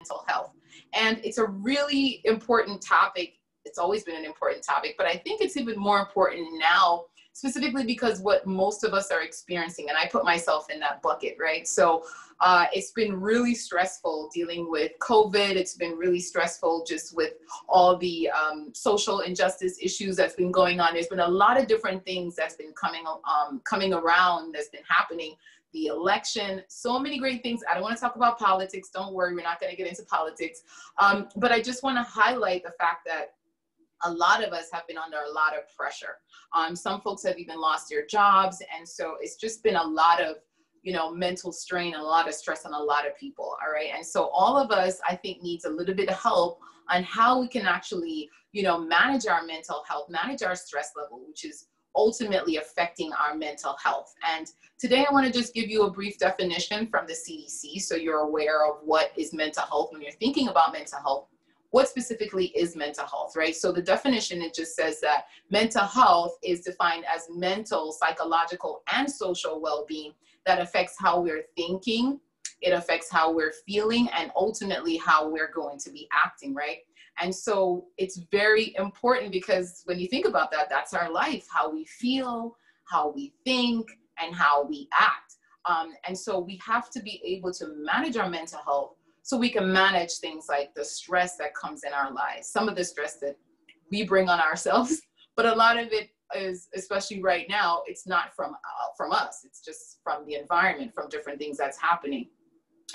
mental health. And it's a really important topic. It's always been an important topic, but I think it's even more important now, specifically because what most of us are experiencing, and I put myself in that bucket, right? So it's been really stressful dealing with COVID. It's been really stressful just with all the social injustice issues that's been going on. There's been a lot of different things that's been coming around, that's been happening. The election, so many great things. I don't want to talk about politics. Don't worry, we're not going to get into politics. But I just want to highlight the fact that a lot of us have been under a lot of pressure. Some folks have even lost their jobs. And so it's just been a lot of, mental strain, and a lot of stress on a lot of people. All right. And so all of us, I think, needs a little bit of help on how we can actually, manage our mental health, manage our stress level, which is ultimately affecting our mental health. And today I want to just give you a brief definition from the CDC so you're aware of what is mental health when you're thinking about mental health. What specifically is mental health, right? So the definition, it just says that mental health is defined as mental, psychological, and social well-being that affects how we're thinking, it affects how we're feeling, and ultimately how we're going to be acting, right? And so it's very important because when you think about that, that's our life, how we feel, how we think, and how we act. And so we have to be able to manage our mental health so we can manage things like the stress that comes in our lives, some of the stress that we bring on ourselves, but a lot of it is, especially right now, it's not from us. It's just from the environment, from different things that's happening.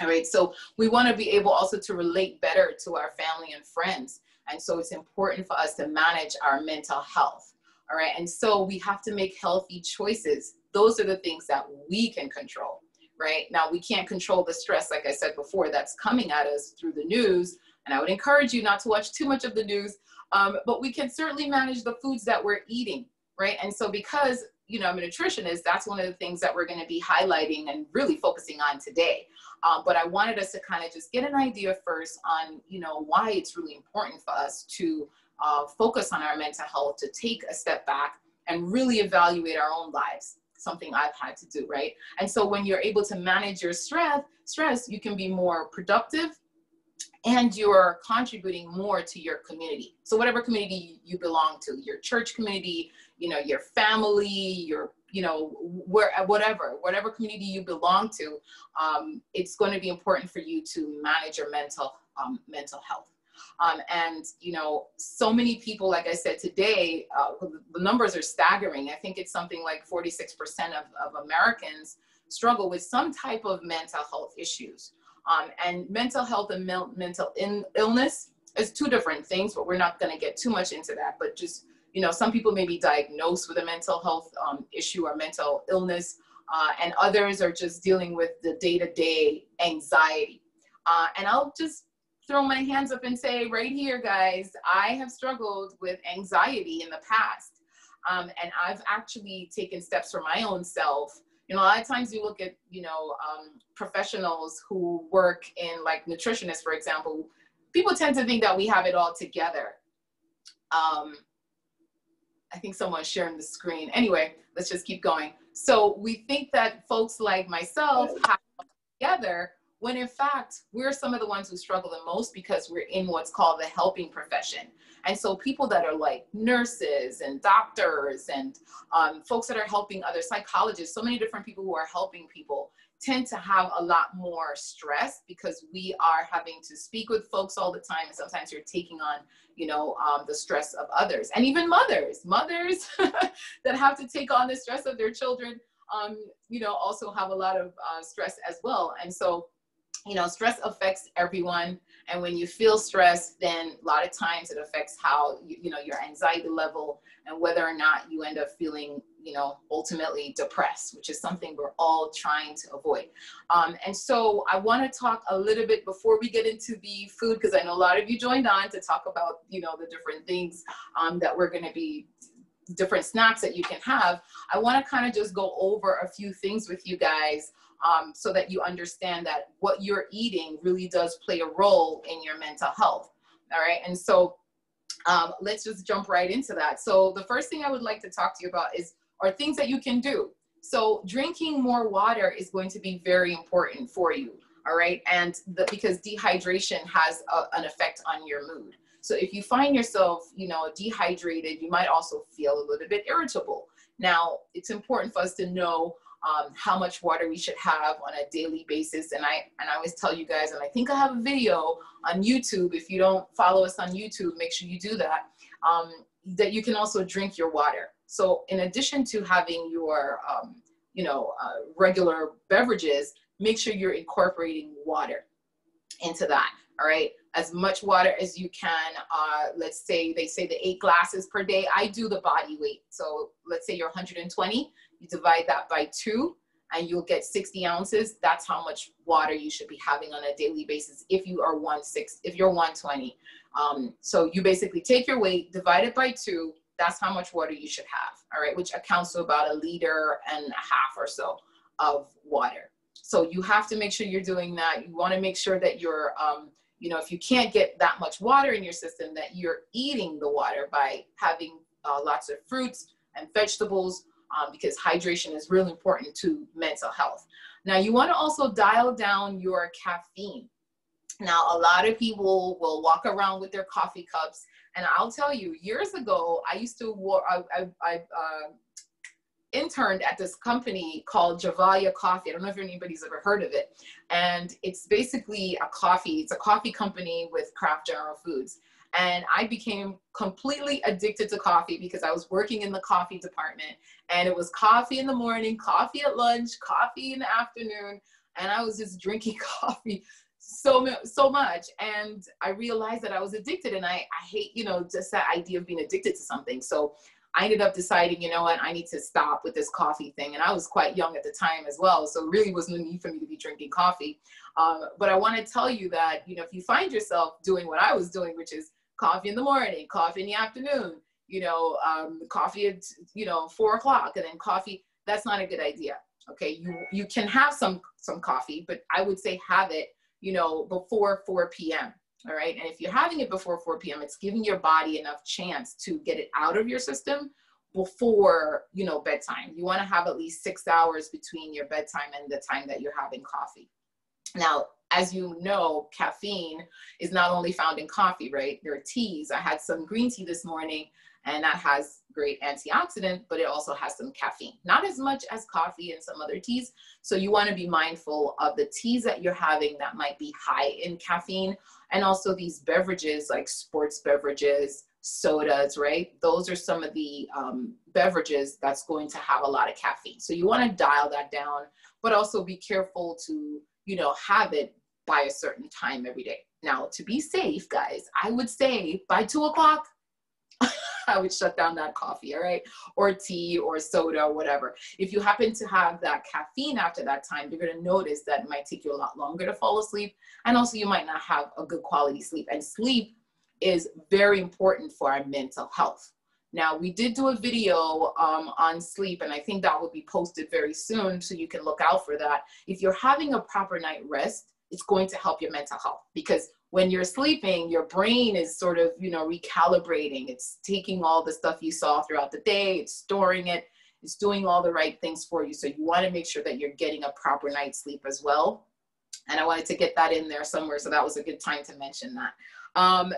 All right, so we want to be able also to relate better to our family and friends. And so it's important for us to manage our mental health. All right, and so we have to make healthy choices. Those are the things that we can control. Right now, we can't control the stress, like I said before, that's coming at us through the news. And I would encourage you not to watch too much of the news, but we can certainly manage the foods that we're eating, right? And so because, I'm a nutritionist, that's one of the things that we're going to be highlighting and really focusing on today. But I wanted us to kind of just get an idea first on, why it's really important for us to focus on our mental health, to take a step back and really evaluate our own lives. Something I've had to do, right? And so when you're able to manage your stress, you can be more productive and you're contributing more to your community. So whatever community you belong to, your church community, your family, your, whatever community you belong to, it's going to be important for you to manage your mental health. And, so many people, like I said today, the numbers are staggering. I think it's something like 46% of Americans struggle with some type of mental health issues. And mental health and mental illness is two different things, but we're not going to get too much into that. But just, some people may be diagnosed with a mental health issue or mental illness, and others are just dealing with the day-to-day anxiety. And I'll just throw my hands up and say right here, guys, I have struggled with anxiety in the past. And I've actually taken steps for my own self. A lot of times you look at, professionals who work in like nutritionists, for example, people tend to think that we have it all together. I think someone's sharing the screen. Anyway, let's just keep going. So we think that folks like myself have it all together, when in fact, we're some of the ones who struggle the most because we're in what's called the helping profession. And so people that are like nurses and doctors and folks that are helping other psychologists, so many different people who are helping people tend to have a lot more stress because we are having to speak with folks all the time. And sometimes you're taking on, the stress of others, and even mothers that have to take on the stress of their children, also have a lot of stress as well. And so, stress affects everyone. And when you feel stress, then a lot of times it affects how, your anxiety level and whether or not you end up feeling, ultimately depressed, which is something we're all trying to avoid. And so I want to talk a little bit before we get into the food, because I know a lot of you joined on to talk about, the different things that we're going to be, different snacks that you can have. I want to kind of just go over a few things with you guys so that you understand that what you're eating really does play a role in your mental health. All right. And so let's just jump right into that. So the first thing I would like to talk to you about are things that you can do. So drinking more water is going to be very important for you. All right. And because dehydration has an effect on your mood. So if you find yourself, you know, dehydrated, you might also feel a little bit irritable. Now, it's important for us to know how much water we should have on a daily basis. And I always tell you guys, and I think I have a video on YouTube. If you don't follow us on YouTube, make sure you do that, that you can also drink your water. So in addition to having your, regular beverages, make sure you're incorporating water into that. All right. As much water as you can. Let's say they say the 8 glasses per day. I do the body weight. So let's say you're 120, you divide that by 2 and you'll get 60 ounces. That's how much water you should be having on a daily basis if you are 120. So you basically take your weight, divide it by 2. That's how much water you should have. All right. Which accounts to about 1.5 liters or so of water. So you have to make sure you're doing that. You want to make sure that you're, if you can't get that much water in your system, that you're eating the water by having lots of fruits and vegetables, because hydration is really important to mental health. Now, you want to also dial down your caffeine. Now, a lot of people will walk around with their coffee cups. And I'll tell you, years ago, I used to interned at this company called Javalia Coffee. I don't know if anybody's ever heard of it. And it's basically it's a coffee company with Kraft General Foods. And I became completely addicted to coffee because I was working in the coffee department, and it was coffee in the morning, coffee at lunch, coffee in the afternoon. And I was just drinking coffee so much. And I realized that I was addicted, and I hate, just that idea of being addicted to something. So I ended up deciding, you know what, I need to stop with this coffee thing. And I was quite young at the time as well. So really was no need for me to be drinking coffee. But I want to tell you that, if you find yourself doing what I was doing, which is coffee in the morning, coffee in the afternoon, coffee at, 4 o'clock, and then coffee, that's not a good idea. Okay. You can have some coffee, but I would say have it, before 4 p.m. All right. And if you're having it before 4 p.m., it's giving your body enough chance to get it out of your system before, bedtime. You want to have at least 6 hours between your bedtime and the time that you're having coffee. Now, as you know, caffeine is not only found in coffee, right? There are teas. I had some green tea this morning, and that has great antioxidant, but it also has some caffeine. Not as much as coffee and some other teas. So you want to be mindful of the teas that you're having that might be high in caffeine. And also these beverages like sports beverages, sodas, right? Those are some of the beverages that's going to have a lot of caffeine. So you want to dial that down, but also be careful to, have it by a certain time every day. Now, to be safe, guys, I would say by 2 o'clock, I would shut down that coffee, all right? Or tea or soda or whatever. If you happen to have that caffeine after that time, you're going to notice that it might take you a lot longer to fall asleep. And also you might not have a good quality sleep. And sleep is very important for our mental health. Now, we did do a video on sleep, and I think that will be posted very soon, so you can look out for that. If you're having a proper night rest, it's going to help your mental health, because when you're sleeping, your brain is sort of, recalibrating. It's taking all the stuff you saw throughout the day, it's storing it, it's doing all the right things for you. So you want to make sure that you're getting a proper night's sleep as well. And I wanted to get that in there somewhere, so that was a good time to mention that.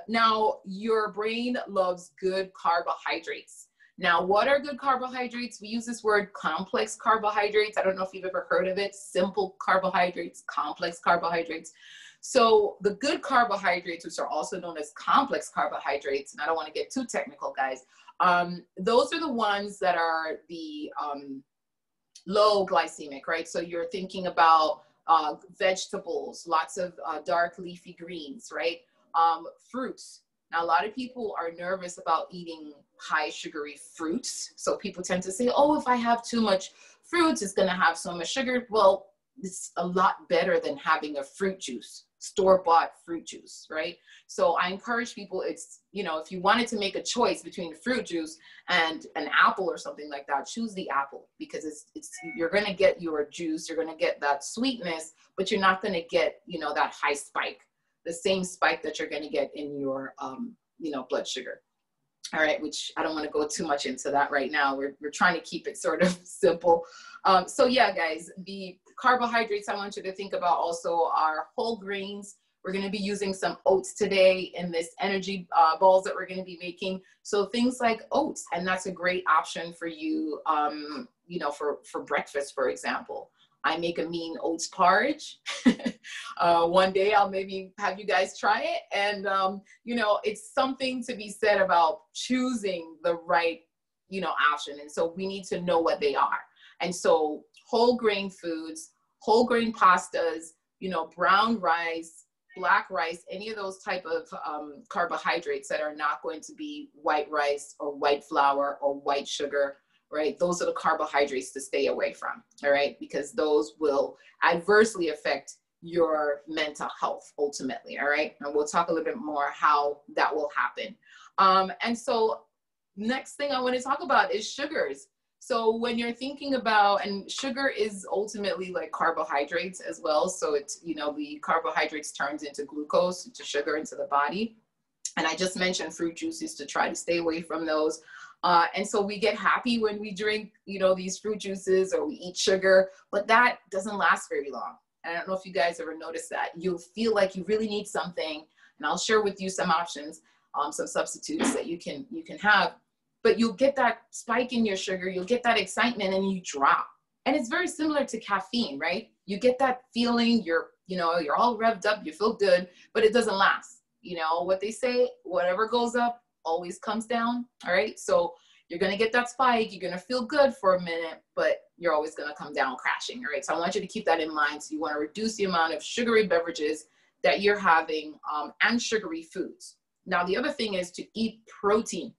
Now, your brain loves good carbohydrates. Now, what are good carbohydrates? We use this word complex carbohydrates. I don't know if you've ever heard of it. Simple carbohydrates, complex carbohydrates. So the good carbohydrates, which are also known as complex carbohydrates, and I don't want to get too technical, guys, those are the ones that are the low glycemic, right? So you're thinking about vegetables, lots of dark leafy greens, right? Fruits. Now, a lot of people are nervous about eating high sugary fruits. So people tend to say, oh, if I have too much fruits, it's going to have so much sugar. Well, it's a lot better than having a fruit juice, store-bought fruit juice, right? So I encourage people, it's, if you wanted to make a choice between fruit juice and an apple or something like that, choose the apple, because you're going to get your juice, you're going to get that sweetness, but you're not going to get, that high spike, the same spike that you're going to get in your, blood sugar. All right, which I don't want to go too much into that right now. We're trying to keep it sort of simple. So yeah, guys, the Carbohydrates, I want you to think about also are whole grains. We're going to be using some oats today in this energy balls that we're going to be making. So things like oats, and that's a great option for you, you know, for breakfast, for example. I make a mean oats porridge. One day I'll maybe have you guys try it. And, you know, it's something to be said about choosing the right, you know, option. And so we need to know what they are. And so whole grain foods, whole grain pastas, you know, brown rice, black rice, any of those type of carbohydrates that are not going to be white rice or white flour or white sugar, right? Those are the carbohydrates to stay away from, all right? Because those will adversely affect your mental health ultimately, all right? And we'll talk a little bit more how that will happen. And so next thing I want to talk about is sugars. So when you're thinking about, and sugar is ultimately like carbohydrates as well. So it's, you know, the carbohydrates turns into glucose, into sugar into the body. And I just mentioned fruit juices to try to stay away from those. And so we get happy when we drink, you know, these fruit juices or we eat sugar, but that doesn't last very long. I don't know if you guys ever noticed that. You'll feel like you really need something, and I'll share with you some options, some substitutes that you can have. But you'll get that spike in your sugar, you'll get that excitement, and you drop. And it's very similar to caffeine, right? You get that feeling, you're all revved up, you feel good, but it doesn't last. You know what they say, whatever goes up always comes down, all right? So you're gonna get that spike, you're gonna feel good for a minute, but you're always gonna come down crashing, all right? So I want you to keep that in mind. So you wanna reduce the amount of sugary beverages that you're having and sugary foods. Now, the other thing is to eat protein.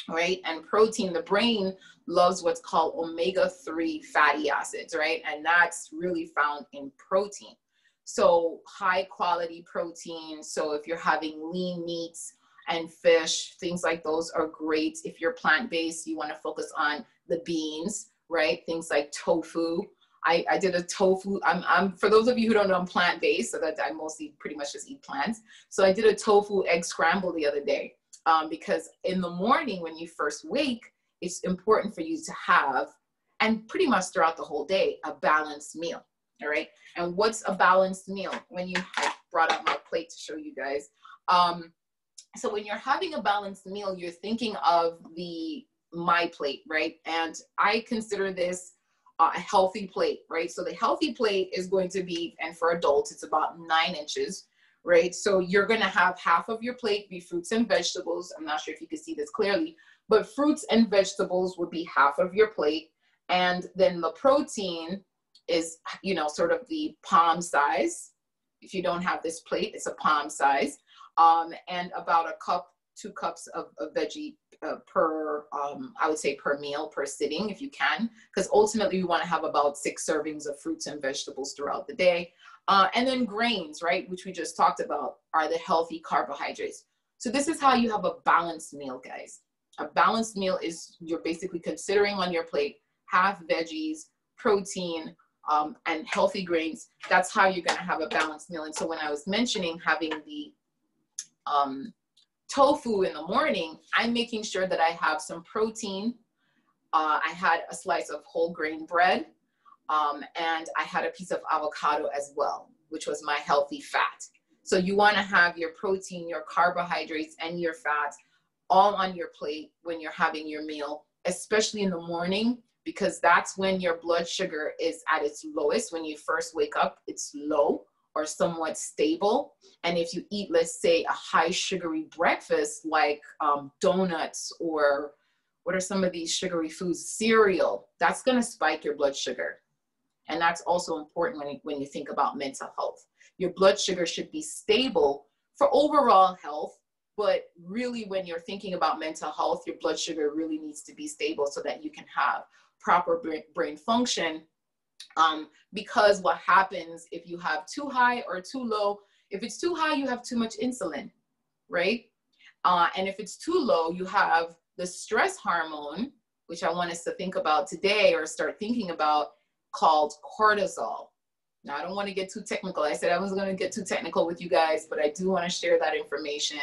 Right? And protein, the brain loves what's called omega-3 fatty acids, right? And that's really found in protein. So high quality protein. So if you're having lean meats and fish, things like those are great. If you're plant-based, you want to focus on the beans, right? Things like tofu. I did a tofu. I'm for those of you who don't know, I'm plant-based, so that I mostly pretty much just eat plants. So I did a tofu egg scramble the other day. Because in the morning when you first wake, it's important for you to have, and pretty much throughout the whole day, a balanced meal, all right? And what's a balanced meal? I brought out my plate to show you guys. So when you're having a balanced meal, you're thinking of my plate, right? And I consider this a healthy plate, right? So the healthy plate is going to be, and for adults, it's about 9 inches, right? So you're going to have half of your plate be fruits and vegetables. I'm not sure if you can see this clearly, but fruits and vegetables would be half of your plate. And then the protein is, you know, sort of the palm size. If you don't have this plate, it's a palm size. And about 2 cups of veggie per, I would say per meal, per sitting, if you can, because ultimately we want to have about 6 servings of fruits and vegetables throughout the day. And then grains, right, which we just talked about, are the healthy carbohydrates. So this is how you have a balanced meal, guys. A balanced meal is you're basically considering on your plate half veggies, protein, and healthy grains. That's how you're going to have a balanced meal. And so when I was mentioning having the tofu in the morning, I'm making sure that I have some protein. I had a slice of whole grain bread. And I had a piece of avocado as well, which was my healthy fat. So you want to have your protein, your carbohydrates, and your fats all on your plate when you're having your meal, especially in the morning, because that's when your blood sugar is at its lowest. When you first wake up, it's low or somewhat stable. And if you eat, let's say, a high sugary breakfast like donuts, or what are some of these sugary foods, cereal, that's going to spike your blood sugar. And that's also important when you think about mental health. Your blood sugar should be stable for overall health, but really when you're thinking about mental health, your blood sugar really needs to be stable so that you can have proper brain function. Because what happens if you have too high or too low, if it's too high, you have too much insulin, right? And if it's too low, you have the stress hormone, which I want us to think about today or start thinking about, called cortisol. Now, I don't want to get too technical. I said I wasn't going to get too technical with you guys, but I do want to share that information.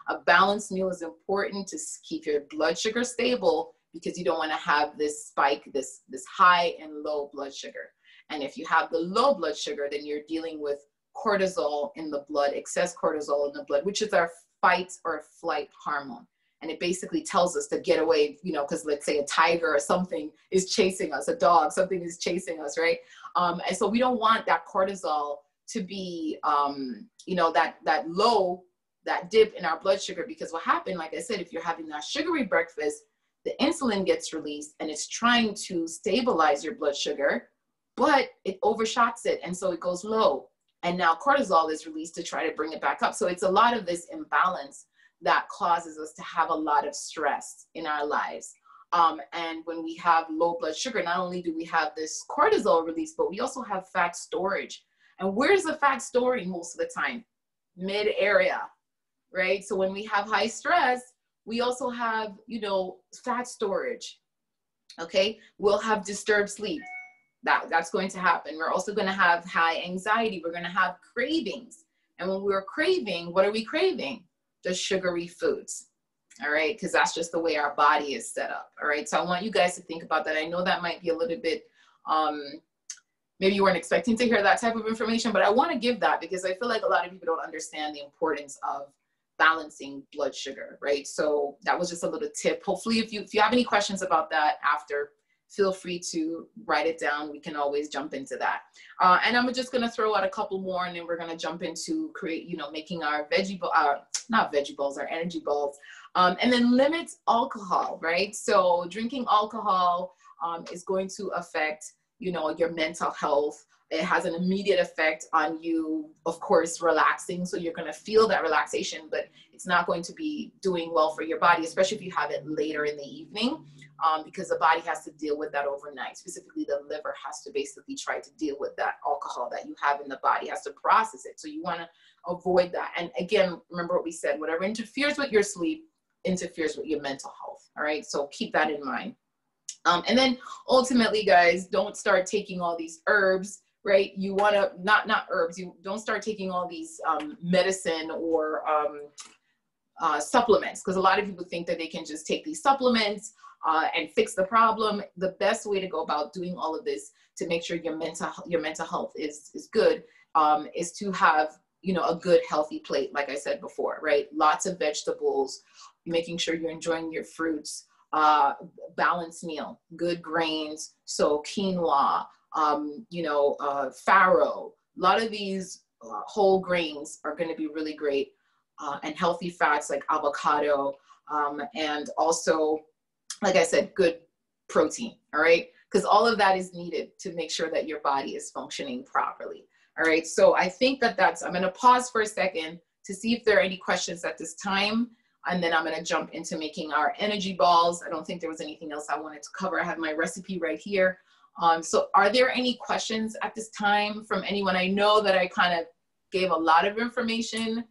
A balanced meal is important to keep your blood sugar stable, because you don't want to have this spike, this high and low blood sugar. And if you have the low blood sugar, then you're dealing with cortisol in the blood, excess cortisol in the blood, which is our fight or flight hormone. And it basically tells us to get away, you know, because let's say a tiger or something is chasing us, a dog, something is chasing us, right? And so we don't want that cortisol to be, you know, that dip in our blood sugar, because what happened, like I said, if you're having that sugary breakfast, the insulin gets released and it's trying to stabilize your blood sugar, but it overshots it. And so it goes low. And now cortisol is released to try to bring it back up. So it's a lot of this imbalance that causes us to have a lot of stress in our lives. And when we have low blood sugar, not only do we have this cortisol release, but we also have fat storage. And where's the fat storing most of the time? Mid area, right? So when we have high stress, we also have, you know, fat storage. Okay, we'll have disturbed sleep. That's going to happen. We're also going to have high anxiety. We're going to have cravings. And when we're craving, what are we craving? The sugary foods. All right, because that's just the way our body is set up. All right, so I want you guys to think about that. I know that might be a little bit, maybe you weren't expecting to hear that type of information, but I want to give that because I feel like a lot of people don't understand the importance of balancing blood sugar, right? So that was just a little tip. Hopefully, if you have any questions about that after, feel free to write it down. We can always jump into that. And I'm just going to throw out a couple more, and then we're going to jump into making our our energy balls. And then limit alcohol, right? So drinking alcohol is going to affect, you know, your mental health. It has an immediate effect on you, of course, relaxing. So you're going to feel that relaxation, but it's not going to be doing well for your body, especially if you have it later in the evening, because the body has to deal with that overnight. Specifically, the liver has to basically try to deal with that alcohol that you have in the body, has to process it. So you want to avoid that. And again, remember what we said, whatever interferes with your sleep interferes with your mental health. All right. So keep that in mind. And then ultimately, guys, don't start taking all these herbs, right? You want to, not herbs, you don't start taking all these medicine or supplements, because a lot of people think that they can just take these supplements and fix the problem. The best way to go about doing all of this to make sure your mental health is good is to have, you know, a good healthy plate, like I said before, right? Lots of vegetables, making sure you're enjoying your fruits, balanced meal, good grains, so quinoa, farro. A lot of these whole grains are going to be really great, and healthy fats like avocado, and also, like I said, good protein, all right? Because all of that is needed to make sure that your body is functioning properly, all right? So I think I'm going to pause for a second to see if there are any questions at this time, and then I'm going to jump into making our energy balls. I don't think there was anything else I wanted to cover. I have my recipe right here. So are there any questions at this time from anyone? I know that I kind of gave a lot of information,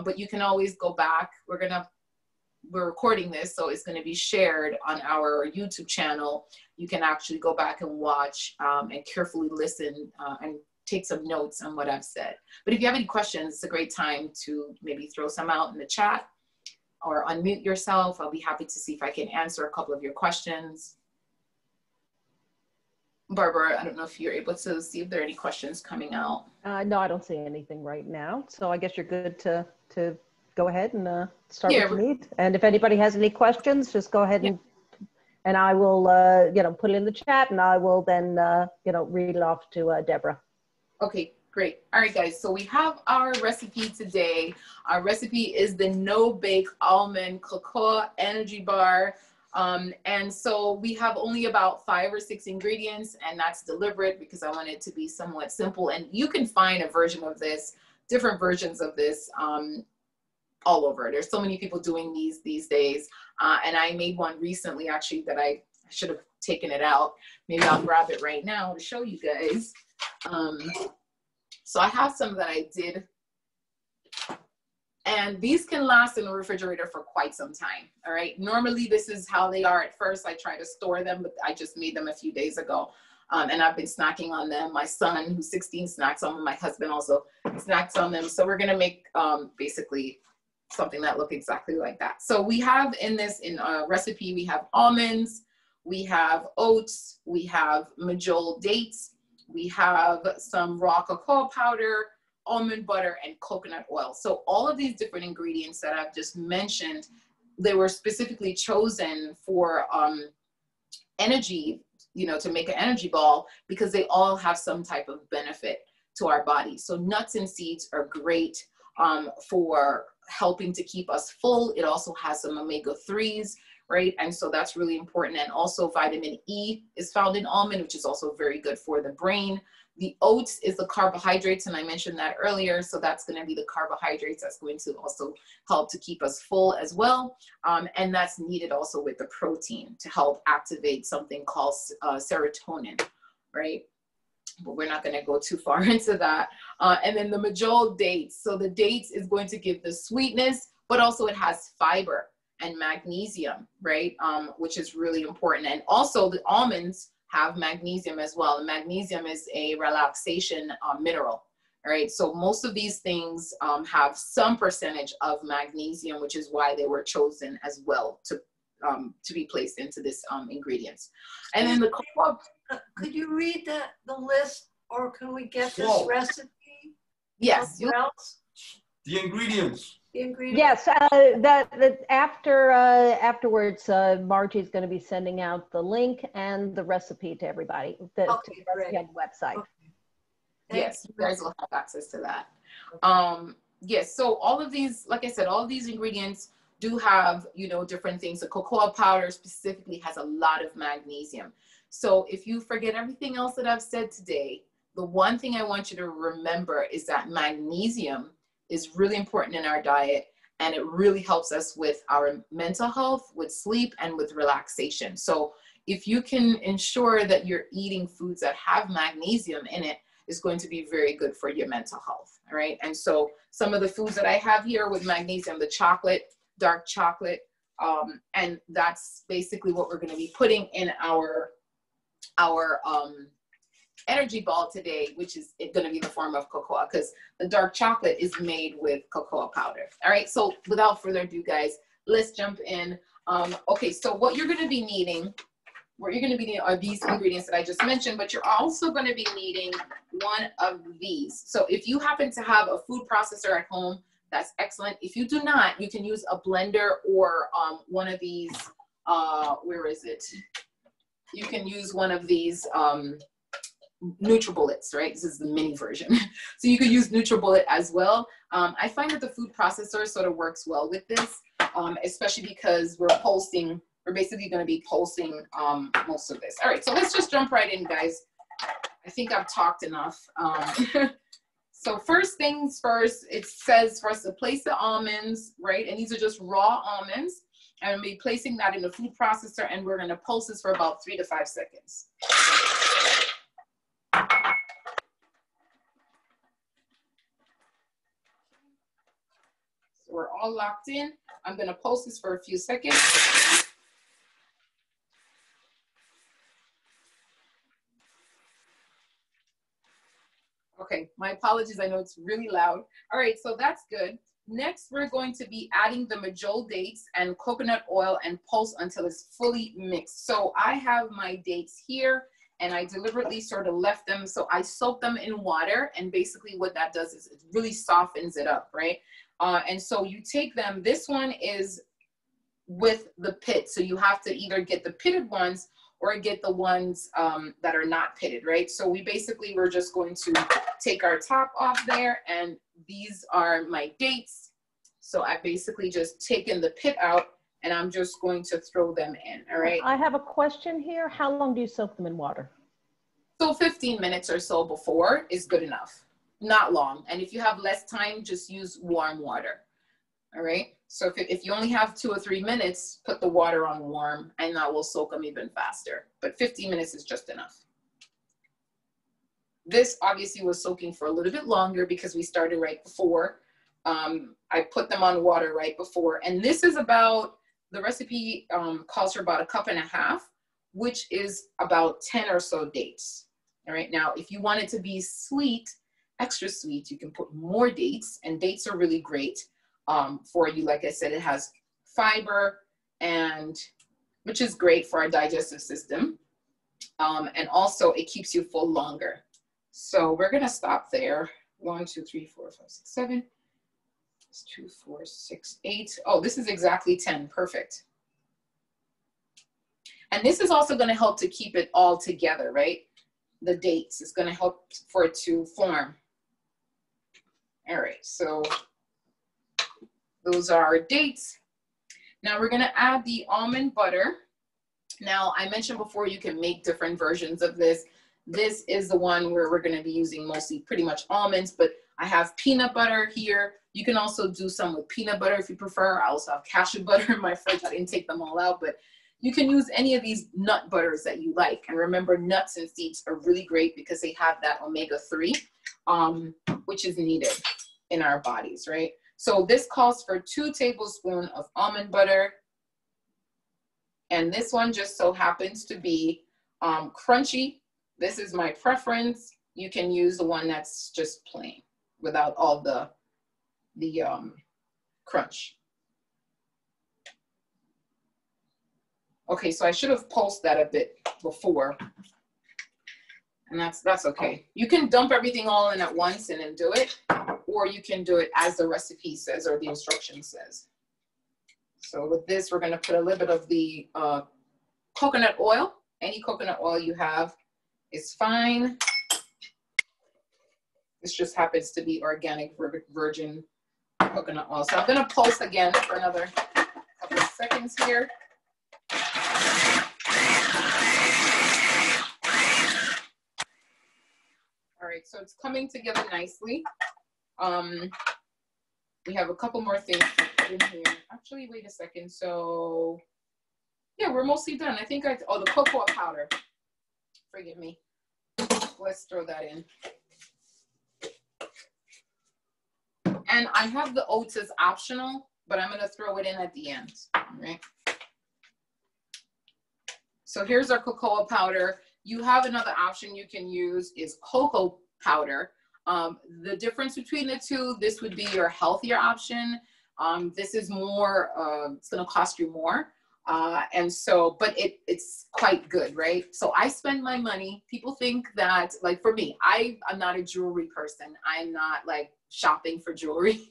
but you can always go back. We're recording this, so it's going to be shared on our YouTube channel. You can actually go back and watch and carefully listen and take some notes on what I've said. But if you have any questions, it's a great time to maybe throw some out in the chat or unmute yourself. I'll be happy to see if I can answer a couple of your questions. Barbara, I don't know if you're able to see if there are any questions coming out. No, I don't see anything right now. So I guess you're good to go ahead and start with the meat. And if anybody has any questions, just go ahead and I will, put it in the chat, and I will then, read it off to Deborah. Okay, great. All right, guys. So we have our recipe today. Our recipe is the no-bake almond cocoa energy bar. And so we have only about 5 or 6 ingredients, and that's deliberate because I want it to be somewhat simple. And you can find a version of this, different versions of this, all over. There's so many people doing these days. And I made one recently, actually, that I should have taken it out. Maybe I'll grab it right now to show you guys. So I have some that I did. And these can last in the refrigerator for quite some time, all right? Normally, this is how they are at first. I try to store them, but I just made them a few days ago. And I've been snacking on them. My son, who's 16, snacks on them. My husband also snacks on them. So we're gonna make basically something that looks exactly like that. So we have in our recipe, we have almonds, we have oats, we have majol dates, We have some raw cocoa powder, almond butter, and coconut oil. So all of these different ingredients that I've just mentioned, they were specifically chosen for energy, you know, to make an energy ball, because they all have some type of benefit to our body. So nuts and seeds are great for helping to keep us full. It also has some omega-3s, right? And so that's really important. And also vitamin E is found in almond, which is also very good for the brain. The oats is the carbohydrates, and I mentioned that earlier. So that's going to be the carbohydrates that's going to also help to keep us full as well. And that's needed also with the protein to help activate something called serotonin, right? But we're not going to go too far into that. And then the majol dates. So the dates is going to give the sweetness, but also it has fiber and magnesium, right? Which is really important. And also the almonds have magnesium as well. And magnesium is a relaxation mineral, right? So most of these things have some percentage of magnesium, which is why they were chosen as well to be placed into this ingredients. And then the cocoa. Could you read the list, or can we get this recipe? Yes. The ingredients. The ingredients. Yes, afterwards, Margie's going to be sending out the link and the recipe to everybody, to the website. Okay. Yes, you guys will have access to that. Yes, so all of these, like I said, all of these ingredients do have, you know, different things. The cocoa powder specifically has a lot of magnesium. So if you forget everything else that I've said today, the one thing I want you to remember is that magnesium is really important in our diet, and it really helps us with our mental health, with sleep, and with relaxation. So if you can ensure that you're eating foods that have magnesium in it, it's going to be very good for your mental health, all right? And so some of the foods that I have here with magnesium, the chocolate, dark chocolate, and that's basically what we're going to be putting in our energy ball today, which is going to be in the form of cocoa, because the dark chocolate is made with cocoa powder. All right, so without further ado, guys, let's jump in. Okay, so what you're going to be needing are these ingredients that I just mentioned, but you're also going to be needing one of these. So if you happen to have a food processor at home, that's excellent. If you do not, you can use a blender or one of these, where is it? You can use one of these NutriBullets, right? This is the mini version. So you could use NutriBullet as well. I find that the food processor sort of works well with this, especially because we're basically going to be pulsing most of this. All right, so let's just jump right in, guys. I think I've talked enough. So first things first, it says for us to place the almonds, right? And these are just raw almonds. And I'm going to be placing that in the food processor, and we're going to pulse this for about 3 to 5 seconds. So we're all locked in. I'm going to pulse this for a few seconds. Okay, my apologies. I know it's really loud. All right, so that's good. Next, we're going to be adding the majol dates and coconut oil and pulse until it's fully mixed. So I have my dates here, and I deliberately sort of left them. So I soak them in water, and basically what that does is it really softens it up, right? And so you take them. This one is with the pit. So you have to either get the pitted ones or get the ones that are not pitted, right? So we're just going to take our top off there, and these are my dates. So I basically just taken the pit out, and I'm just going to throw them in, all right? I have a question here. How long do you soak them in water? So 15 minutes or so before is good enough, not long. And if you have less time, just use warm water, all right? So if you only have 2 or 3 minutes, put the water on warm, and that will soak them even faster. But 15 minutes is just enough. This obviously was soaking for a little bit longer because we started right before. I put them on water right before. And this is about, the recipe calls for about 1.5 cups, which is about 10 or so dates. All right, now if you want it to be sweet, extra sweet, you can put more dates, and dates are really great for you. Like I said, it has fiber, and which is great for our digestive system. And also it keeps you full longer. So we're gonna stop there. 1, 2, 3, 4, 5, 6, 7. It's 2, 4, 6, 8. Oh, this is exactly 10. Perfect. And this is also gonna help to keep it all together, right? The dates is gonna help for it to form. All right, so those are our dates. Now we're gonna add the almond butter. Now I mentioned before you can make different versions of this. This is the one where we're gonna be using mostly pretty much almonds, but I have peanut butter here. You can also do some with peanut butter if you prefer. I also have cashew butter in my fridge. I didn't take them all out, but you can use any of these nut butters that you like. And remember, nuts and seeds are really great because they have that omega-3, which is needed in our bodies, right? So this calls for 2 tablespoons of almond butter. And this one just so happens to be crunchy. This is my preference. You can use the one that's just plain without all the crunch. Okay, so I should have pulsed that a bit before. And that's okay. You can dump everything all in at once and then do it, or you can do it as the recipe says or the instruction says. So with this, we're gonna put a little bit of the coconut oil. Any coconut oil you have is fine. This just happens to be organic virgin coconut oil. So I'm gonna pulse again for another couple of seconds here. All right, so it's coming together nicely. We have a couple more things to put in here. Actually, wait a second. So yeah, we're mostly done. I think oh, the cocoa powder. Forgive me. Let's throw that in. And I have the oats as optional, but I'm gonna throw it in at the end, all right? So here's our cocoa powder. You have another option you can use is cocoa powder. The difference between the two, this would be your healthier option. This is more, it's gonna cost you more. And so, but it's quite good, right? So I spend my money. People think that, like for me, I'm not a jewelry person. I'm not like shopping for jewelry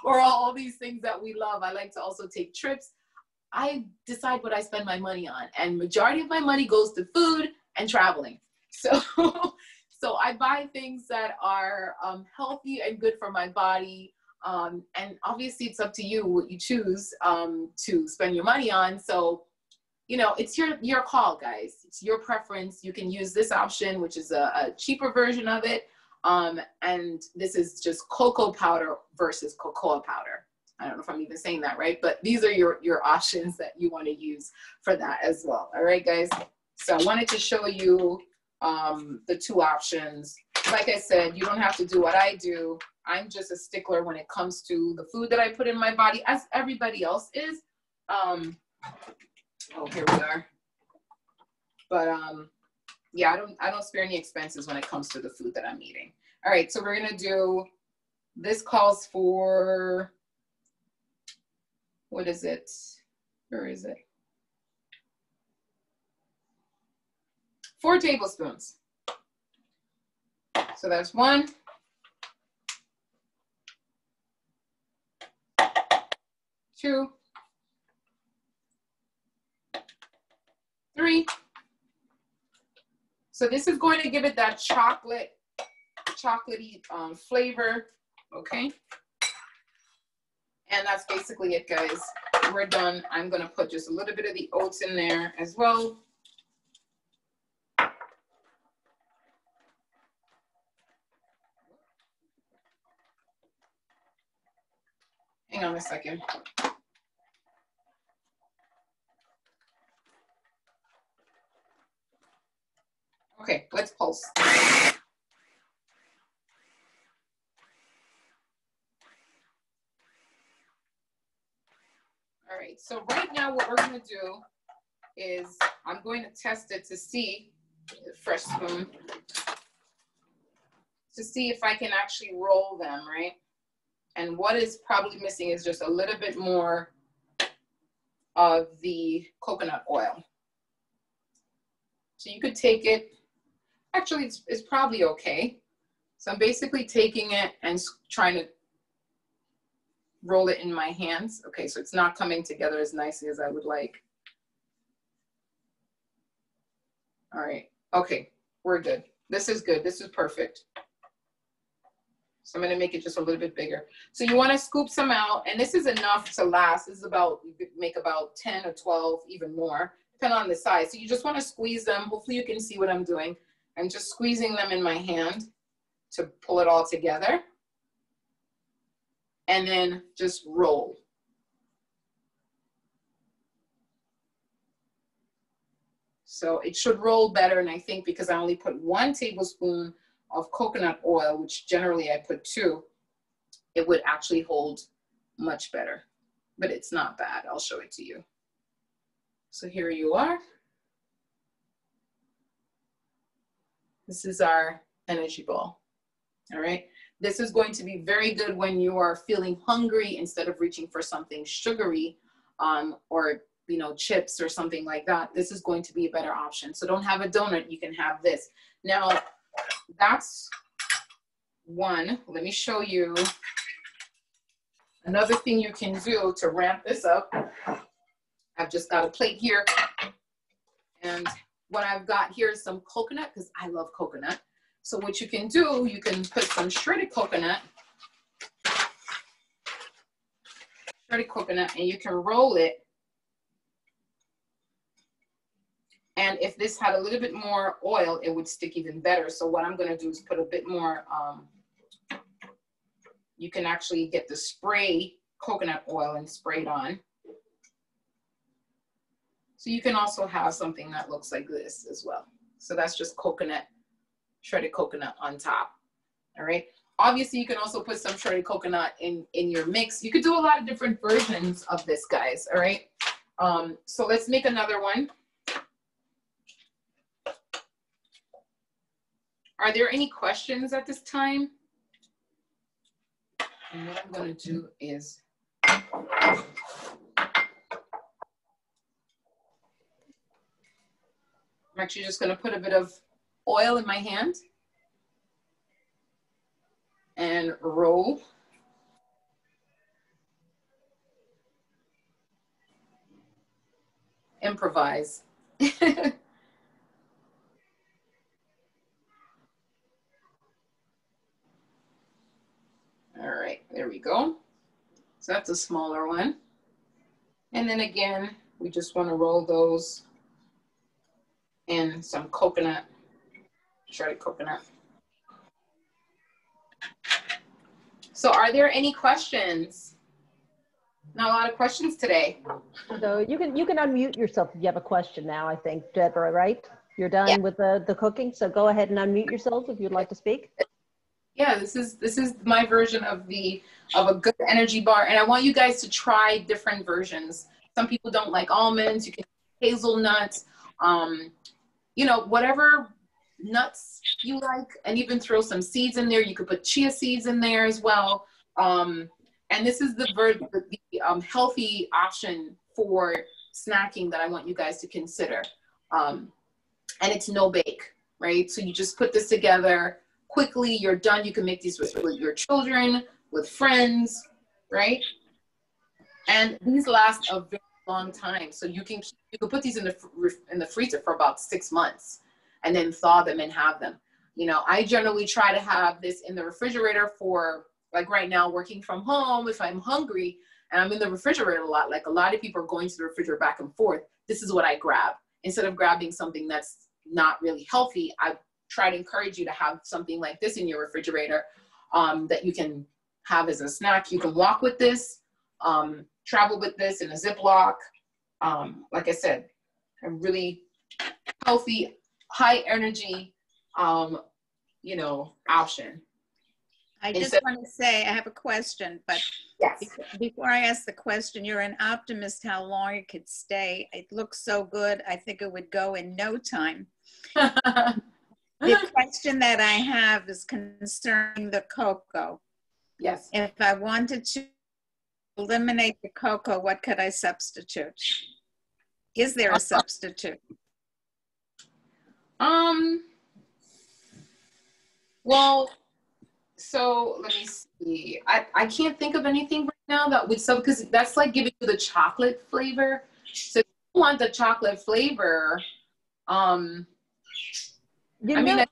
or all these things that we love. I like to also take trips. I decide what I spend my money on, and majority of my money goes to food and traveling. So, so I buy things that are healthy and good for my body. And obviously it's up to you what you choose to spend your money on. So, you know, it's your call, guys. It's your preference. You can use this option, which is a cheaper version of it. And this is just cocoa powder versus cocoa powder. I don't know if I'm even saying that right, but these are your options that you want to use for that as well. All right, guys. So I wanted to show you the 2 options. Like I said, you don't have to do what I do. I'm just a stickler when it comes to the food that I put in my body, as everybody else is. Oh, here we are. But yeah, I don't spare any expenses when it comes to the food that I'm eating. All right, so we're gonna do, this calls for, what is it? Where is it? 4 tablespoons. So that's 1, 2, 3. So this is going to give it that chocolatey flavor, okay? And that's basically it, guys. We're done. I'm gonna put just a little bit of the oats in there as well. Hang on a second. Okay, let's pulse. All right, so right now what we're gonna do is I'm going to test it to see, fresh spoon, to see if I can actually roll them, right? And what is probably missing is just a little bit more of the coconut oil. So you could take it, Actually, it's probably okay. So I'm basically taking it and trying to roll it in my hands. Okay, so it's not coming together as nicely as I would like. All right, okay, we're good. This is good, this is perfect. So I'm gonna make it just a little bit bigger. So you wanna scoop some out, and this is enough to last. This is about, you could make about 10 or 12, even more, depending on the size. So you just wanna squeeze them. Hopefully you can see what I'm doing. I'm just squeezing them in my hand to pull it all together. And then just roll. So it should roll better, and I think because I only put 1 tablespoon of coconut oil, which generally I put 2, it would actually hold much better. But it's not bad. I'll show it to you. So here you are. This is our energy ball. All right. This is going to be very good when you are feeling hungry instead of reaching for something sugary or chips or something like that. This is going to be a better option. So don't have a donut, you can have this. Now that's one. Let me show you another thing you can do to ramp this up. I've just got a plate here, and what I've got here is some coconut, because I love coconut. So what you can do, you can put some shredded coconut, and you can roll it. And if this had a little bit more oil, it would stick even better. So what I'm gonna do is put a bit more, you can actually get the spray coconut oil and spray it on. So you can also have something that looks like this as well. So that's just coconut, shredded coconut on top, all right? Obviously, you can also put some shredded coconut in your mix. You could do a lot of different versions of this, guys, all right? So let's make another one. Are there any questions at this time? And what I'm gonna do is, I'm actually just gonna put a bit of oil in my hand and roll. Improvise. All right, there we go. So that's a smaller one. And then again, we just wanna roll those in some coconut, shredded coconut. So are there any questions? Not a lot of questions today. So you can unmute yourself if you have a question now, I think, Deborah, right? You're done with the cooking, so go ahead and unmute yourself if you'd like to speak. Yeah, this is my version of a good energy bar, and I want you guys to try different versions. Some people don't like almonds. You can use hazelnuts, whatever nuts you like, and even throw some seeds in there. You could put chia seeds in there as well. And this is the healthy option for snacking that I want you guys to consider. And it's no bake, right? So you just put this together quickly, you're done. You can make these with your children, with friends, right? And these last a very long time. So you can put these in the freezer for about 6 months and then thaw them and have them. I generally try to have this in the refrigerator for, like right now, working from home. If I'm hungry and I'm in the refrigerator a lot, like a lot of people are going to the refrigerator back and forth, this is what I grab. Instead of grabbing something that's not really healthy, I try to encourage you to have something like this in your refrigerator that you can have as a snack. You can walk with this, travel with this in a Ziploc. Like I said, a really healthy, high energy, option. I just want to say, I have a question, but yes. Before I ask the question, you're an optimist how long it could stay. It looks so good. I think it would go in no time. The question that I have is concerning the cocoa. Yes. If I wanted to eliminate the cocoa, what could I substitute? Is there a substitute? Well, so let me see. I can't think of anything right now that would sub, because that's like giving you the chocolate flavor. So if you want the chocolate flavor, I mean,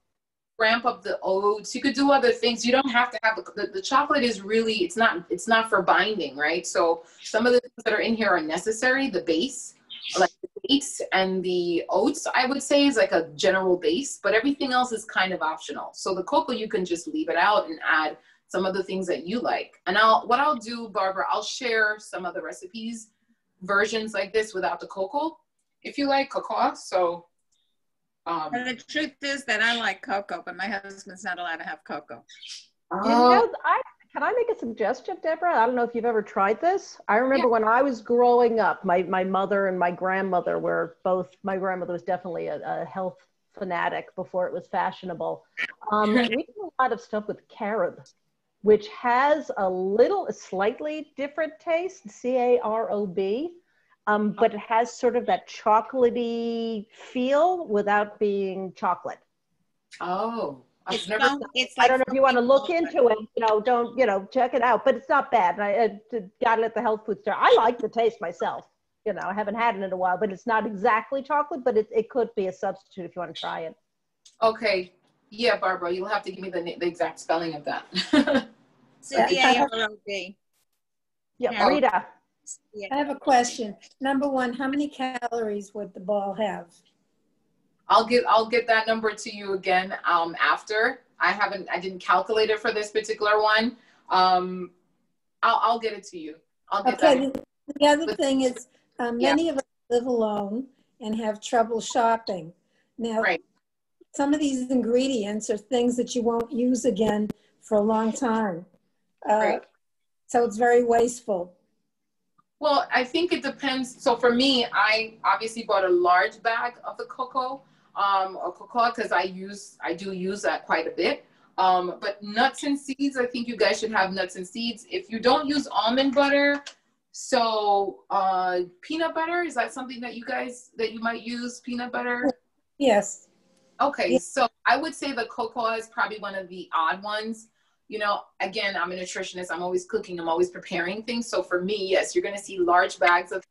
ramp up the oats. You could do other things. You don't have to have the chocolate is really, it's not for binding, right? So some of the things that are in here are necessary. The base, like the dates and the oats, I would say, is like a general base, but everything else is kind of optional. So the cocoa, you can just leave it out and add some of the things that you like. And what I'll do, Barbara, I'll share some of the recipes, versions like this without the cocoa, if you like cocoa. So and the truth is that I like cocoa, but my husband's not allowed to have cocoa. Can I make a suggestion, Deborah? I don't know if you've ever tried this. I remember when I was growing up, my mother and my grandmother were both, my grandmother was definitely a health fanatic before it was fashionable. We do a lot of stuff with carob, which has a slightly different taste, C-A-R-O-B. But it has sort of that chocolatey feel without being chocolate. Oh, it's never. It's like, I don't know if you want to look into it, check it out, but it's not bad. And I got it at the health food store. I like the taste myself. I haven't had it in a while, but it's not exactly chocolate, but it could be a substitute if you want to try it. Okay. Yeah, Barbara, you'll have to give me the exact spelling of that. C-A-R-O-B. Yeah, Rita. I have a question. Number one, how many calories would the ball have? I'll get that number to you again after. I didn't calculate it for this particular one. I'll get it to you. I'll get that. The other thing is many of us live alone and have trouble shopping. Now, some of these ingredients are things that you won't use again for a long time. So it's very wasteful. Well, I think it depends. So for me, I obviously bought a large bag of the cocoa, or cocoa, because I do use that quite a bit. But nuts and seeds, I think you guys should have nuts and seeds. If you don't use almond butter, so peanut butter, is that something that you might use, peanut butter? Yes. Okay, yes. So I would say the cocoa is probably one of the odd ones. Again, I'm a nutritionist. I'm always cooking. I'm always preparing things. So for me, yes, you're going to see large bags of,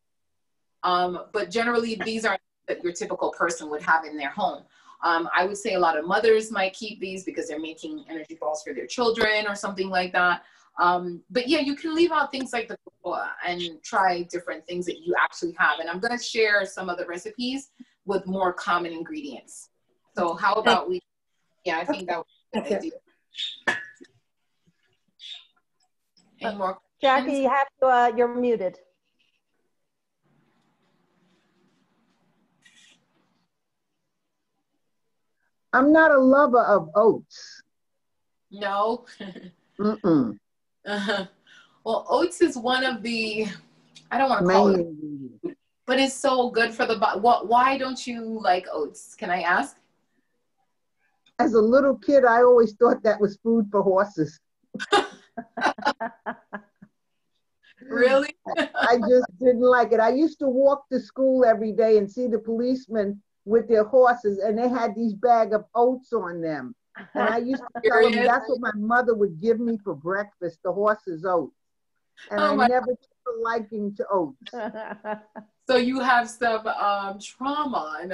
but generally these are that your typical person would have in their home. I would say a lot of mothers might keep these because they're making energy balls for their children or something like that. But yeah, you can leave out things like the cocoa and try different things that you actually have. And I'm going to share some of the recipes with more common ingredients. So how about I think that would be a good idea. Any more questions? Jackie, you're muted. I'm not a lover of oats. No. Mm-mm. Well, oats is one of the, I don't want to call it, but it's so good for the body. Why don't you like oats? Can I ask? As a little kid, I always thought that was food for horses. Really? I just didn't like it. I used to walk to school every day and see the policemen with their horses, and they had these bag of oats on them. And I used to tell them that's what my mother would give me for breakfast, the horse's oats. And I never took a liking to oats. So you have some trauma,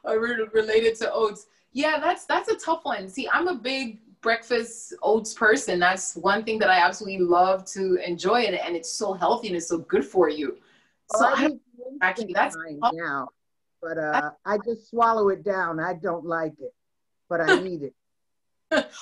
related to oats. Yeah, that's a tough one. See, I'm a big breakfast oats person. That's one thing that I absolutely love to enjoy, and it's so healthy and it's so good for you. So actually, that's now, but I just swallow it down. I don't like it, but I eat it.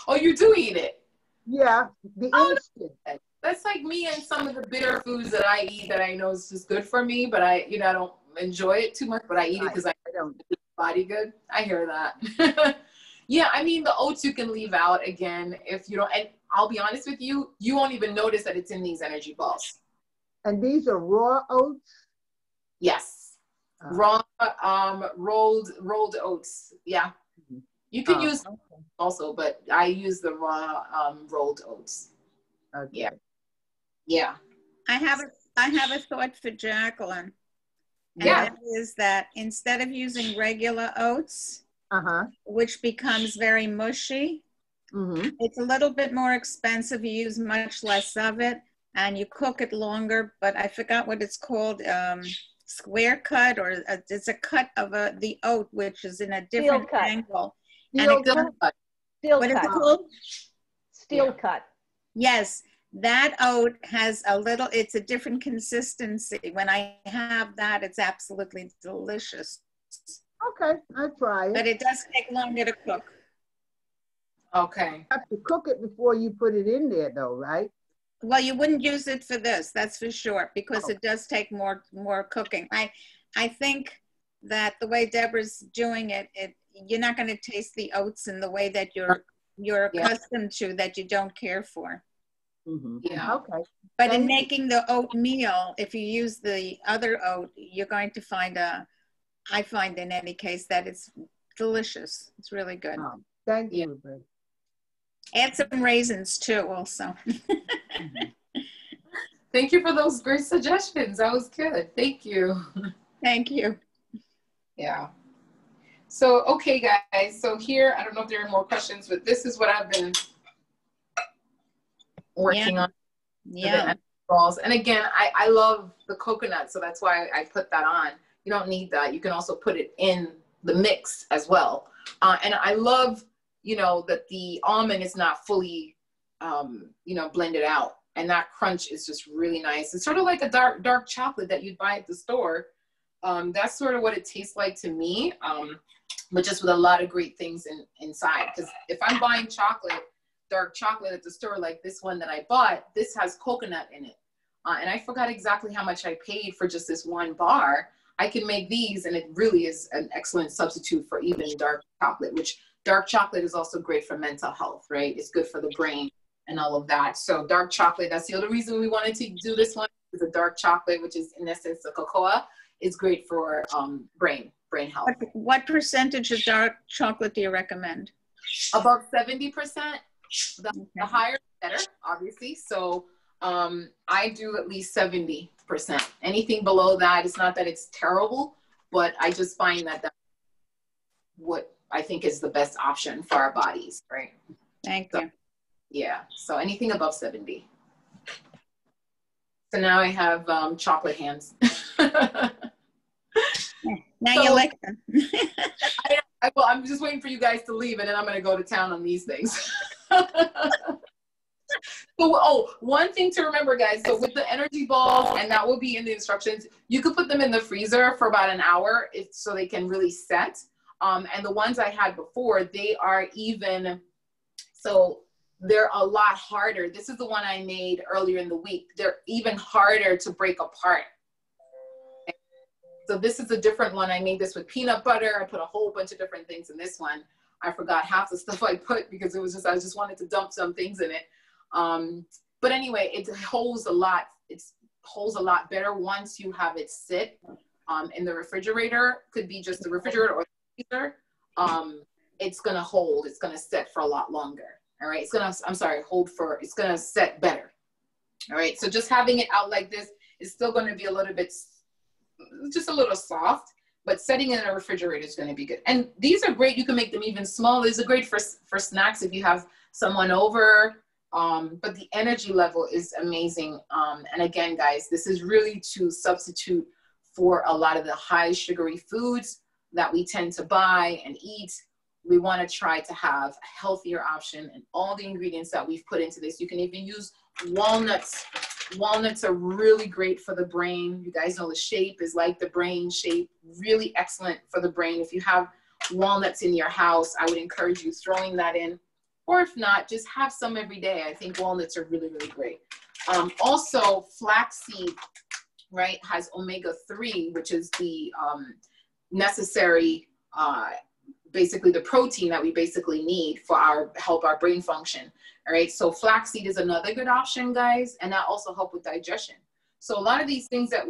Oh, you do eat it? Yeah, the instant. That's like me and some of the bitter foods that I eat that I know is just good for me, but I don't enjoy it too much, but I eat it because I don't do the body good. I hear that. Yeah, I mean, the oats you can leave out again if you don't, and I'll be honest with you, you won't even notice that it's in these energy balls. And these are raw oats? Yes. Raw, rolled oats. Yeah. You can use also, but I use the raw rolled oats. Okay. Yeah. Yeah. I have a thought for Jacqueline. And Yeah. that is that instead of using regular oats, which becomes very mushy. It's a little bit more expensive. You use much less of it, and you cook it longer. But I forgot what it's called. Square cut, or it's a cut of the oat, which is in a different angle. Steel cut. What is it called? Steel cut. Yes, that oat has a little, it's a different consistency. When I have that, it's absolutely delicious. Okay, I'll try it. But it does take longer to cook. Okay. You have to cook it before you put it in there though, right? Well, you wouldn't use it for this, that's for sure, because it does take more cooking. I think that the way Deborah's doing it, you're not going to taste the oats in the way that you're accustomed to, that you don't care for. Yeah. Okay. But in making the oatmeal, if you use the other oat, you're going to find I find in any case that it's delicious. It's really good. Oh, thank you, Roberta. Add some raisins too, also. Thank you for those great suggestions. That was good. Thank you. Thank you. Yeah. So, okay, guys. So here, I don't know if there are more questions, but this is what I've been working on. Yeah. Balls. And again, I love the coconut, so that's why I put that on. You don't need that. You can also put it in the mix as well. And I love, you know, that the almond is not fully, you know, blended out. And that crunch is just really nice. It's sort of like a dark chocolate that you'd buy at the store. That's sort of what it tastes like to me, but just with a lot of great things inside. Because if I'm buying dark chocolate at the store, like this one that I bought, this has coconut in it. And I forgot exactly how much I paid for just this one bar. I can make these, and it really is an excellent substitute for even dark chocolate, which dark chocolate is also great for mental health, right? It's good for the brain and all of that. So dark chocolate, that's the other reason we wanted to do this one, is a dark chocolate, which is in essence the cocoa, is great for brain health. What percentage of dark chocolate do you recommend? About 70%. The higher, the better, obviously. So I do at least 70%. Anything below that, it's not that it's terrible, but I just find that that's what I think is the best option for our bodies, right? Thank you. Yeah, so anything above 70. So now I have chocolate hands. Now you like them. Well, I'm just waiting for you guys to leave, and then I'm going to go to town on these things. So, one thing to remember, guys, so with the energy balls, and that will be in the instructions, you could put them in the freezer for about an hour so they can really set. And the ones I had before, they are even, so they're a lot harder. This is the one I made earlier in the week. They're even harder to break apart. So this is a different one. I made this with peanut butter. I put a whole bunch of different things in this one. I forgot half the stuff I put because it was just, I just wanted to dump some things in it. But anyway, it holds a lot. It holds a lot better once you have it sit in the refrigerator. Could be just the refrigerator or the freezer. It's gonna hold. It's gonna set for a lot longer. All right. It's gonna. I'm sorry. Hold for. It's gonna set better. All right. So just having it out like this is still going to be a little bit, just a little soft. But setting it in a refrigerator is going to be good. And these are great. You can make them even small. These are great for snacks if you have someone over. But the energy level is amazing. And again, guys, this is really to substitute for a lot of the high sugary foods that we tend to buy and eat. We want to try to have a healthier option, and all the ingredients that we've put into this. You can even use walnuts. Walnuts are really great for the brain. You guys know the shape is like the brain shape, really excellent for the brain. If you have walnuts in your house, I would encourage you throwing that in. Or if not, just have some every day. I think walnuts are really, really great. Also, flaxseed, right, has omega-3, which is the necessary, basically the protein that we basically need for help our brain function. All right, so flaxseed is another good option, guys, and that also help with digestion. So a lot of these things that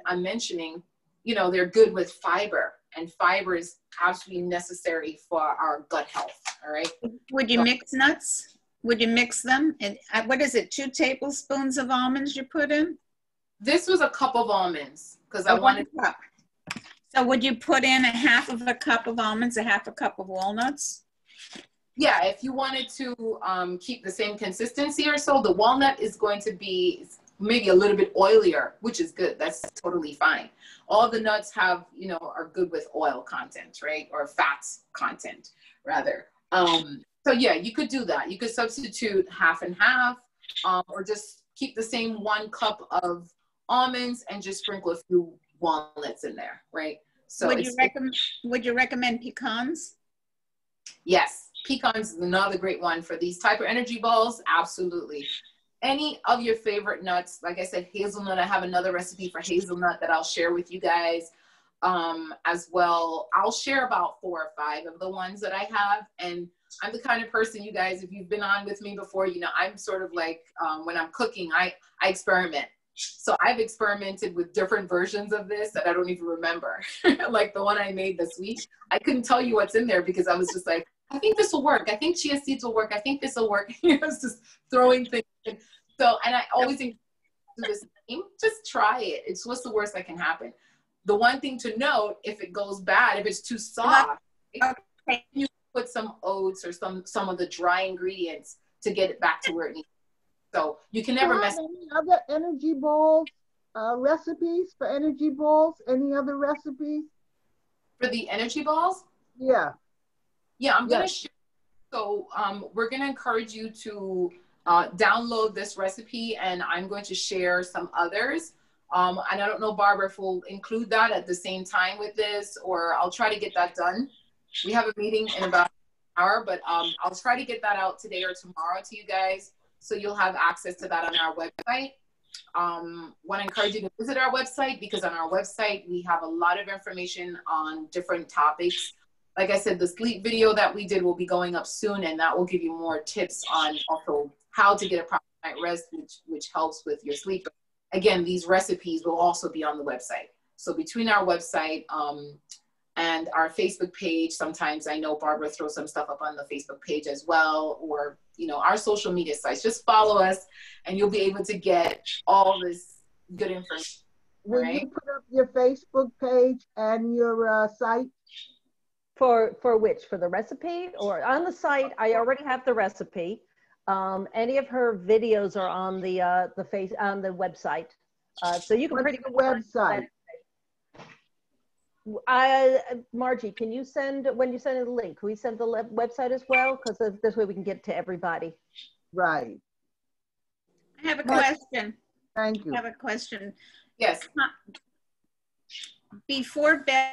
I'm mentioning, you know, they're good with fiber, and fiber is absolutely necessary for our gut health. All right. Would you mix nuts? Would you mix them? And what is it? 2 tablespoons of almonds you put in? This was a cup of almonds because I wanted. 1 cup. So would you put in a half of a cup of almonds, a half a cup of walnuts? Yeah, if you wanted to keep the same consistency or so, the walnut is going to be maybe a little bit oilier, which is good. That's totally fine. All the nuts have, you know, are good with oil content, right? Or fats content, rather. So yeah, you could do that. You could substitute half and half, or just keep the same 1 cup of almonds and just sprinkle a few walnuts in there, right? So would you recommend pecans? Yes, pecans is another great one for these type of energy balls. Absolutely. Any of your favorite nuts, like I said, hazelnut. I have another recipe for hazelnut that I'll share with you guys as well. I'll share about 4 or 5 of the ones that I have. And I'm the kind of person, you guys, if you've been on with me before, you know, I'm sort of like, when I'm cooking, I experiment. So I've experimented with different versions of this that I don't even remember. Like the one I made this week, I couldn't tell you what's in there because I was just like, I think this will work. I think chia seeds will work. I think this will work. You know, it's just throwing things in. So, and I always think, do the same, just try it. It's what's the worst that can happen. The one thing to note, if it goes bad, if it's too soft, you put some oats or some of the dry ingredients to get it back to where it needs. So you can never mess. Any other energy balls recipes for energy balls? Any other recipes For the energy balls? Yeah. Yeah, I'm gonna share. So we're gonna encourage you to download this recipe, and I'm going to share some others. And I don't know, Barbara, if we'll include that at the same time with this, or I'll try to get that done. We have a meeting in about an hour, but I'll try to get that out today or tomorrow to you guys, so you'll have access to that on our website. Want to encourage you to visit our website, because on our website, we have a lot of information on different topics. Like I said, the sleep video that we did will be going up soon, and that will give you more tips on also how to get a proper night rest, which helps with your sleep. Again, these recipes will also be on the website. So between our website and our Facebook page, sometimes I know Barbara throws some stuff up on the Facebook page as well, or, you know, our social media sites. Just follow us and you'll be able to get all this good information. Will you put up your Facebook page and your site? For which? For the recipe or on the site? I already have the recipe. Any of her videos are on the website, so you can pretty much website. Margie, can you send, when you send the link, can we send the website as well? Because this way we can get to everybody. Right. I have a question. Thank you. I have a question. Yes. Before bed,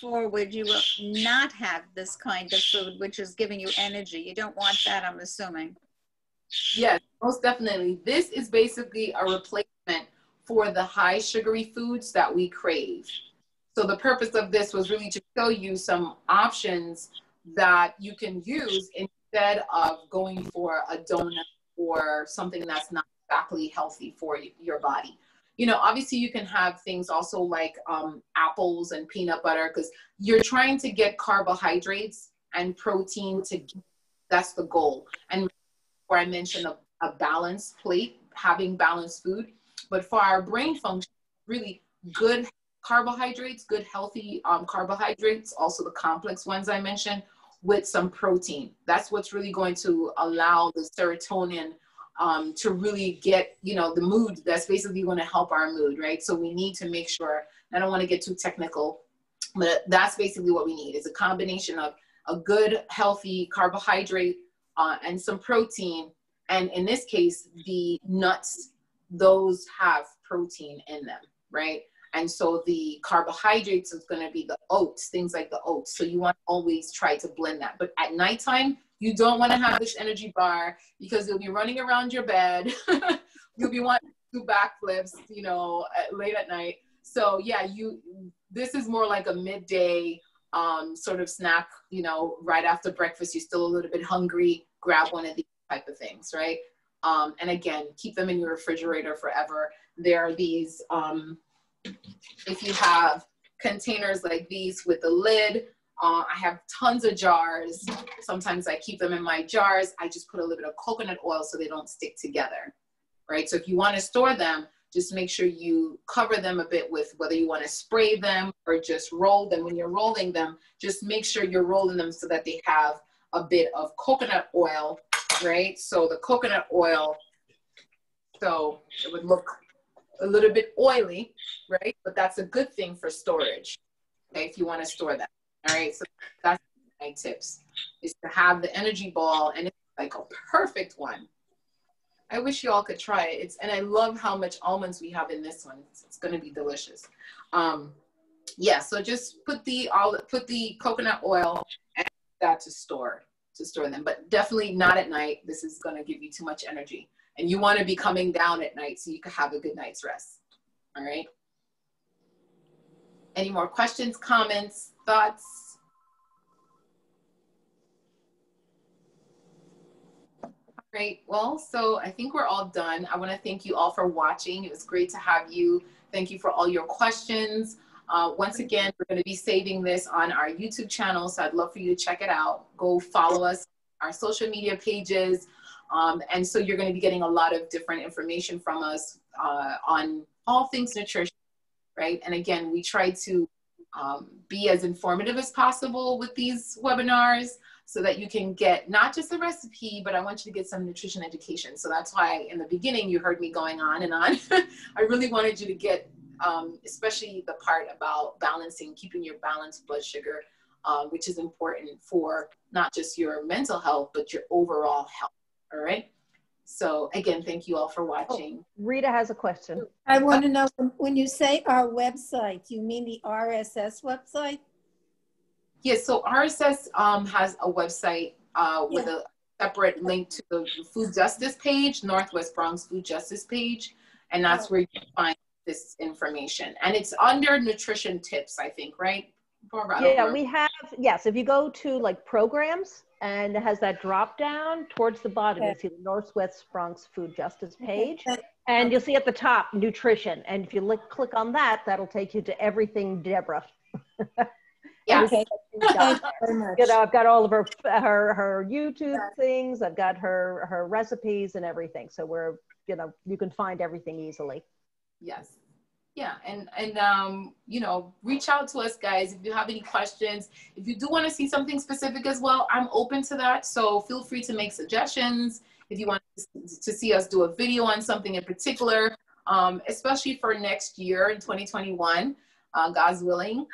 would you not have this kind of food, which is giving you energy? You don't want that, I'm assuming. Yes, most definitely. This is basically a replacement for the high sugary foods that we crave. So the purpose of this was really to show you some options that you can use instead of going for a donut or something that's not exactly healthy for your body. You know, obviously you can have things also like apples and peanut butter, because you're trying to get carbohydrates and protein that's the goal. And where I mentioned a balanced plate, having balanced food, but for our brain function, really good carbohydrates, good healthy carbohydrates, also the complex ones I mentioned, with some protein. That's what's really going to allow the serotonin to really get, you know, the mood. That's basically going to help our mood, right? So we need to make sure, I don't want to get too technical, but that's basically what we need, is a combination of a good, healthy carbohydrate and some protein. And in this case, the nuts, those have protein in them, right? And so the carbohydrates is going to be the oats, things like the oats. So you want to always try to blend that. But at nighttime, you don't want to have this energy bar, because you'll be running around your bed. You'll be wanting to do backflips, you know, late at night. So yeah, this is more like a midday sort of snack, you know, right after breakfast, you're still a little bit hungry, grab one of these type of things, right? And again, keep them in your refrigerator forever. There are these, if you have containers like these with the lid, I have tons of jars. Sometimes I keep them in my jars. I just put a little bit of coconut oil so they don't stick together, right? So if you want to store them, just make sure you cover them a bit with whether you want to spray them or just roll them. When you're rolling them, just make sure you're rolling them so that they have a bit of coconut oil, right? So the coconut oil, so it would look a little bit oily, right? But that's a good thing for storage, okay, if you want to store that. All right, so that's my tips, is to have the energy ball, and it's like a perfect one. I wish you all could try it. And I love how much almonds we have in this one. It's going to be delicious. Yeah, so just put the coconut oil and that to store them, but definitely not at night. This is going to give you too much energy, and you want to be coming down at night so you can have a good night's rest. All right. Any more questions, comments, thoughts? Great. Well, so I think we're all done. I want to thank you all for watching. It was great to have you. Thank you for all your questions. Once again, we're going to be saving this on our YouTube channel, so I'd love for you to check it out. Go follow us, our social media pages. And so you're going to be getting a lot of different information from us on all things nutrition, right? And again, we try to be as informative as possible with these webinars, so that you can get not just a recipe, but I want you to get some nutrition education. So that's why in the beginning, you heard me going on and on. I really wanted you to get, especially the part about balancing, keeping your balanced blood sugar, which is important for not just your mental health, but your overall health, all right? So again, thank you all for watching. Oh, Rita has a question. I want to know, when you say our website, you mean the RSS website? Yes, so RSS has a website with a separate link to the food justice page, Northwest Bronx Food Justice page, and that's where you can find this information. And it's under nutrition tips, I think, right? Yeah, we have, yes, if you go to like programs, and it has that drop down towards the bottom, you see the Northwest Bronx Food Justice page, and you'll see at the top, nutrition. And if you click on that, that'll take you to everything Deborah. Yeah. Okay. Thank you very much. You know, I've got all of her YouTube things. I've got her recipes and everything. So we're, you know, you can find everything easily. Yes. Yeah. And you know, reach out to us, guys, if you have any questions. If you do want to see something specific as well, I'm open to that. So feel free to make suggestions. If you want to see us do a video on something in particular, especially for next year in 2021, God's willing,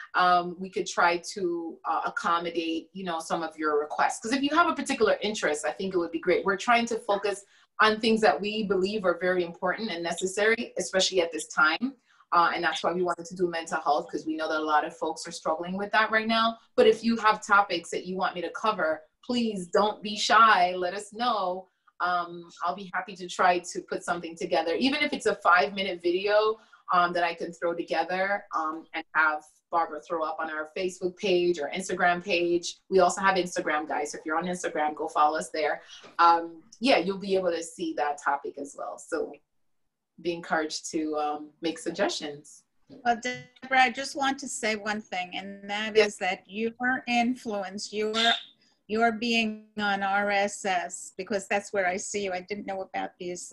we could try to accommodate, you know, some of your requests. Because if you have a particular interest, I think it would be great. We're trying to focus on things that we believe are very important and necessary, especially at this time. And that's why we wanted to do mental health, because we know that a lot of folks are struggling with that right now. But if you have topics that you want me to cover, please don't be shy. Let us know. I'll be happy to try to put something together, even if it's a 5-minute video that I can throw together and have Barbara throw up on our Facebook page or Instagram page. We also have Instagram, guys. So if you're on Instagram, go follow us there. Yeah, you'll be able to see that topic as well. So be encouraged to make suggestions. Well, Deborah, I just want to say one thing, and that is that your influence, your being on RSS, because that's where I see you. I didn't know about these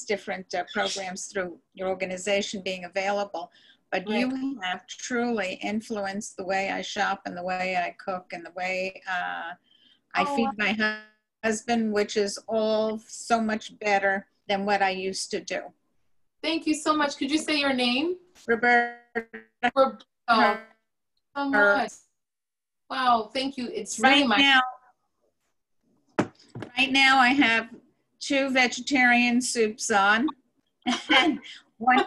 different programs through your organization being available, but you have truly influenced the way I shop and the way I cook and the way I feed my husband, which is all so much better than what I used to do. Thank you so much. Could you say your name? Roberta. Oh, so much. Wow, thank you. It's really right now I have 2 vegetarian soups on, and one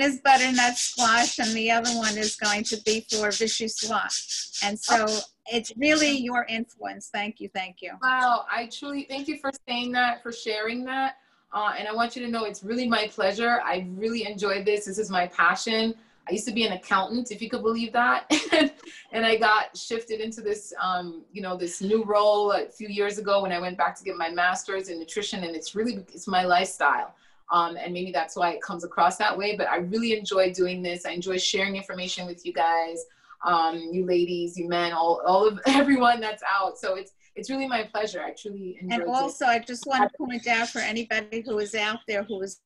is butternut squash, and the other one is going to be for vichyssoise. And so it's really your influence. Thank you, thank you. Wow, I truly thank you for saying that, for sharing that. And I want you to know it's really my pleasure. I really enjoyed this. This is my passion. I used to be an accountant, if you could believe that. And I got shifted into this, you know, this new role a few years ago when I went back to get my master's in nutrition, and it's my lifestyle. And maybe that's why it comes across that way, but I really enjoy doing this. I enjoy sharing information with you guys, you ladies, you men, all of everyone that's out. So it's really my pleasure. I truly enjoy it. And also, I just want to point out for anybody who is out there who is